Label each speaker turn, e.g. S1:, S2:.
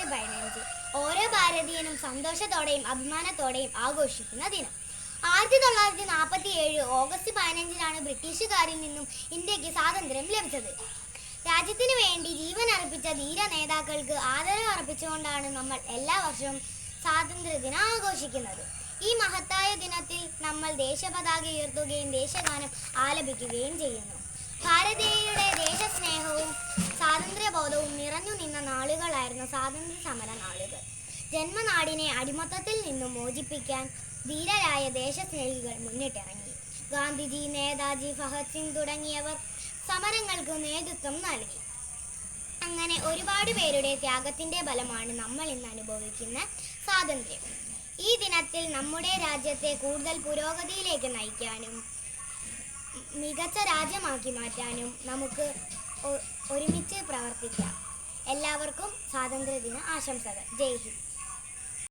S1: August 15 ഓരോ ഭാരതീയനും സന്തോഷത്തോടെയും അഭിമാനത്തോടെയും ആഘോഷിക്കുന്ന ദിനം. 1947 ഓഗസ്റ്റ് 15 ബ്രിട്ടീഷുകാരിൽ നിന്നും ഇന്ത്യക്ക് സ്വാതന്ത്ര്യം ലഭിച്ചത്. രാജ്യത്തിന് വേണ്ടി ജീവൻ അർപ്പിച്ച ധീര നേതാക്കൾക്ക് ആദരവ് അർപ്പിച്ചുകൊണ്ടാണ് നമ്മൾ എല്ലാ വർഷവും സ്വാതന്ത്ര്യദിനം ആഘോഷിക്കുന്നത്. ഈ മഹത്തായ ദിനത്തിൽ നമ്മൾ ദേശപതാക ഉയർത്തുകയും ദേശഗാനം ആലപിക്കുകയും ചെയ്യുന്നു. ഭാരതീയരുടെ ദേശസ്നേഹവും സ്വാതന്ത്ര്യബോധവും നിറഞ്ഞു നിന്ന നാളുകളായിരുന്നു സ്വാതന്ത്ര്യ സമര നാളുകൾ. ജന്മനാടിനെ അടിമത്തത്തിൽ നിന്നും മോചിപ്പിക്കാൻ ധീരരായ ദേശസ്നേഹികൾ മുന്നിട്ടിറങ്ങി. ഗാന്ധിജി, നേതാജി, ഭഗത് സിംഗ് തുടങ്ങിയവർ സമരങ്ങൾക്ക് നേതൃത്വം നൽകി. അങ്ങനെ ഒരുപാട് പേരുടെ ത്യാഗത്തിൻ്റെ ഫലമാണ് നമ്മൾ ഇന്ന് അനുഭവിക്കുന്ന സ്വാതന്ത്ര്യം. ഈ ദിനത്തിൽ നമ്മുടെ രാജ്യത്തെ കൂടുതൽ പുരോഗതിയിലേക്ക് നയിക്കാനും മികച്ച രാജ്യമാക്കി മാറ്റാനും നമുക്ക് ഒരുമിച്ച് പ്രവർത്തിക്കാം. എല്ലാവർക്കും സ്വാതന്ത്ര്യദിന ആശംസകൾ. ജയ് ഹിന്ദ്.